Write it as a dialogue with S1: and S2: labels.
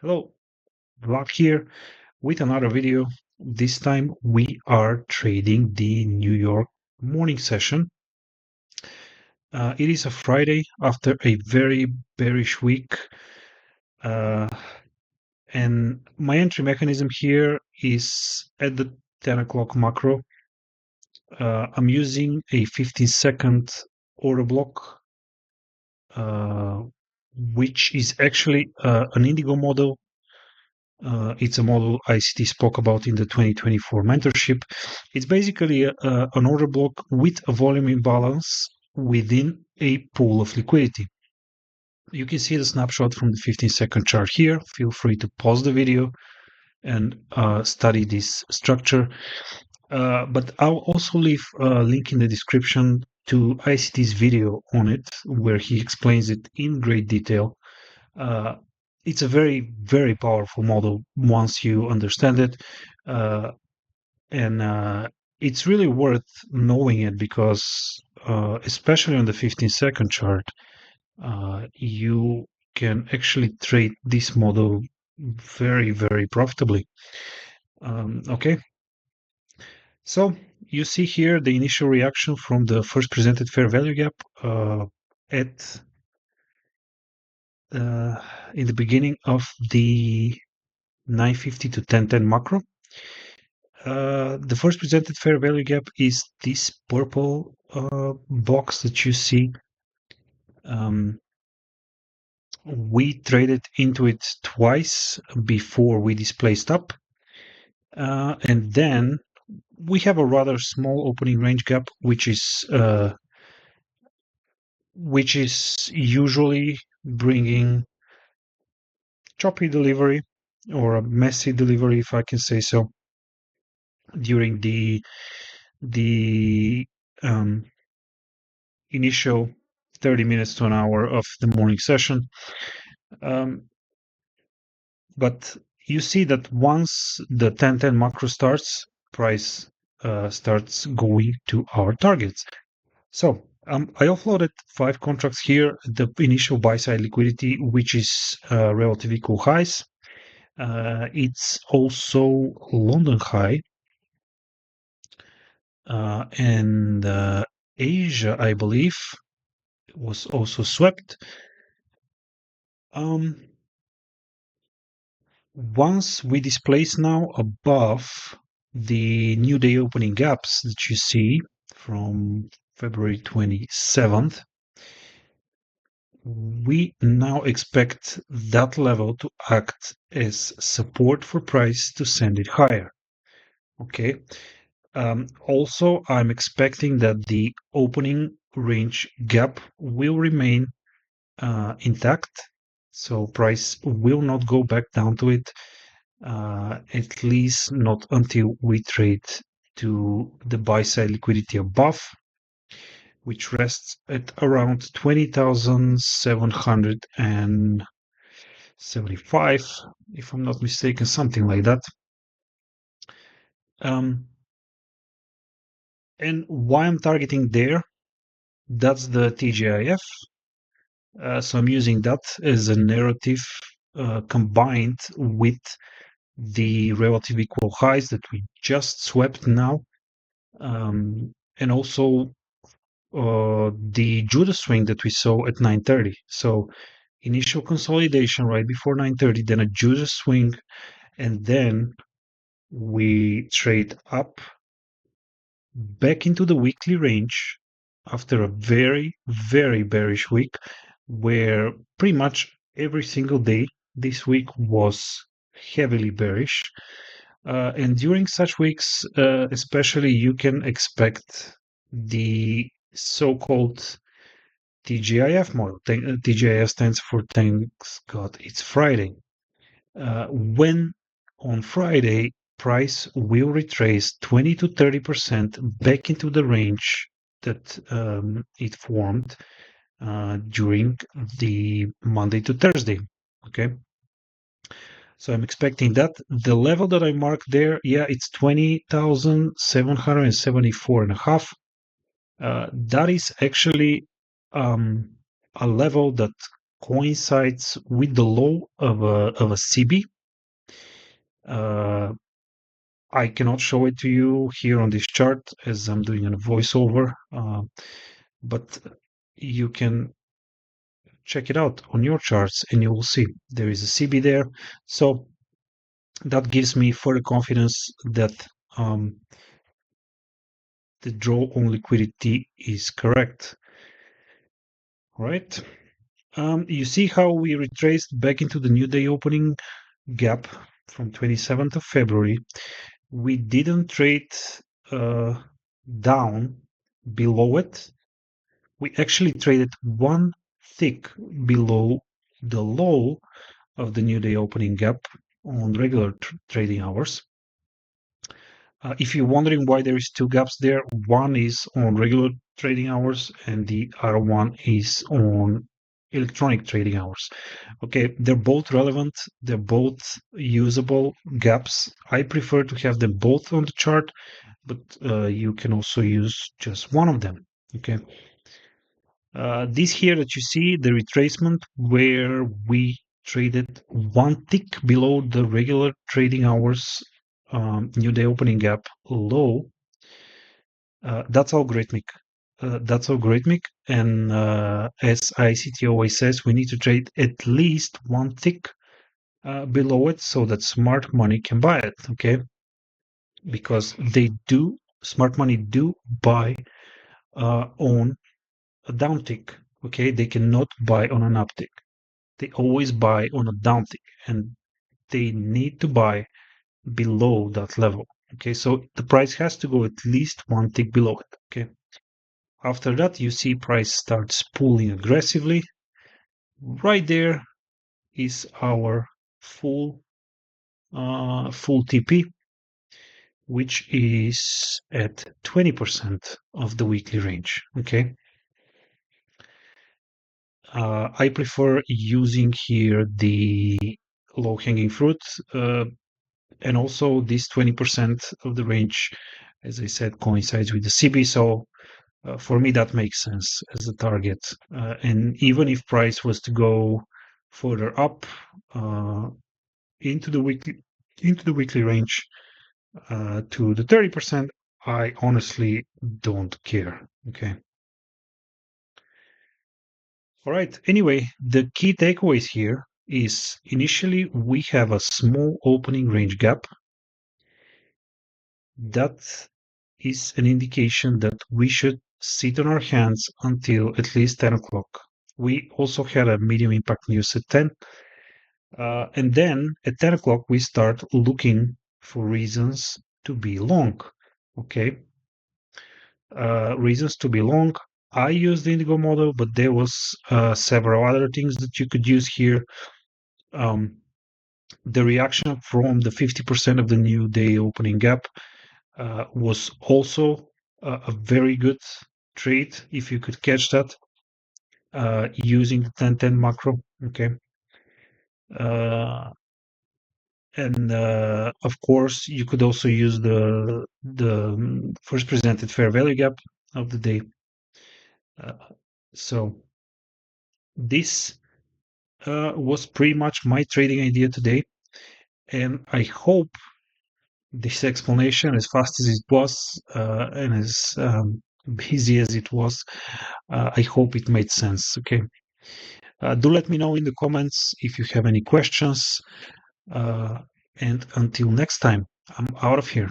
S1: Hello, Vlad here with another video. This time we are trading the New York morning session. It is a Friday after a very bearish week. Uh, and my entry mechanism here is at the 10 o'clock macro. I'm using a 15-second order block, uh, which is actually an Indigo model. It's a model ICT spoke about in the 2024 mentorship. It's basically an order block with a volume imbalance within a pool of liquidity. You can see the snapshot from the 15-second chart here. Feel free to pause the video and study this structure. But I'll also leave a link in the description to ICT's video on it, where he explains it in great detail. Uh, it's a very, very powerful model once you understand it. Uh, and it's really worth knowing it because, especially on the 15-second chart, you can actually trade this model very, very profitably. Okay. So you see here the initial reaction from the first presented fair value gap at in the beginning of the 950 to 1010 macro. The first presented fair value gap is this purple box that you see. We traded into it twice before we displaced up. And then we have a rather small opening range gap, which is usually bringing choppy delivery or a messy delivery, if I can say so, during the initial 30 minutes to an hour of the morning session. But you see that once the 1010 macro starts, price starts going to our targets. So I offloaded 5 contracts here. The initial buy side liquidity, which is relative equal highs. It's also London high. And Asia, I believe, was also swept. Once we displace now above the new day opening gaps that you see from February 27th, we now expect that level to act as support for price to send it higher. Okay. Also, I'm expecting that the opening range gap will remain intact. So price will not go back down to it, at least not until we trade to the buy side liquidity above, which rests at around 20,775, if I'm not mistaken, something like that. And why I'm targeting there, that's the TGIF. So I'm using that as a narrative combined with the relative equal highs that we just swept now, and also the Judas swing that we saw at 9:30. So initial consolidation right before 9:30, then a Judas swing, and then we trade up back into the weekly range after a very, very bearish week, where pretty much every single day this week was heavily bearish. And during such weeks, especially, you can expect the so-called TGIF model. TGIF stands for Thanks God It's Friday. When on Friday, price will retrace 20 to 30% back into the range that it formed during the Monday to Thursday. Okay. So I'm expecting that. The level that I marked there, yeah, it's 20,774.5. That is actually a level that coincides with the low of a CB. I cannot show it to you here on this chart as I'm doing a voiceover, but you can check it out on your charts and you will see there is a CB there. So that gives me further confidence that the draw on liquidity is correct. All right. You see how we retraced back into the new day opening gap from 27th of February. We didn't trade down below it. We actually traded one tick below the low of the new day opening gap on regular trading hours. If you're wondering why there is two gaps there, one is on regular trading hours and the other one is on electronic trading hours. Okay, they're both relevant, they're both usable gaps. I prefer to have them both on the chart, but you can also use just one of them. Okay. This here that you see, the retracement where we traded one tick below the regular trading hours new day opening gap low, that's algorithmic. That's algorithmic, and as ICT always says, we need to trade at least one tick below it so that smart money can buy it. Okay, because smart money do buy on a downtick. Okay, they cannot buy on an uptick. They always buy on a downtick, and they need to buy below that level. Okay, so the price has to go at least one tick below it. Okay, after that you see price starts pulling aggressively. Right there is our full TP, which is at 20% of the weekly range. Okay, I prefer using here the low hanging fruit, and also this 20% of the range, as I said, coincides with the CB. So for me, that makes sense as a target. And even if price was to go further up into the weekly range to the 30%, I honestly don't care. Okay. All right. Anyway, the key takeaways here is initially we have a small opening range gap. That is an indication that we should sit on our hands until at least 10 o'clock. We also had a medium impact news at 10. And then at 10 o'clock, we start looking for reasons to be long. Okay. Reasons to be long. I used the Indigo model, but there was several other things that you could use here. The reaction from the 50% of the new day opening gap was also a very good trade if you could catch that using the 10-10 macro. Okay. And of course, you could also use the first presented fair value gap of the day. So this was pretty much my trading idea today, and I hope this explanation, as fast as it was and as busy as it was, I hope it made sense. Okay. Do let me know in the comments if you have any questions. And until next time, I'm out of here.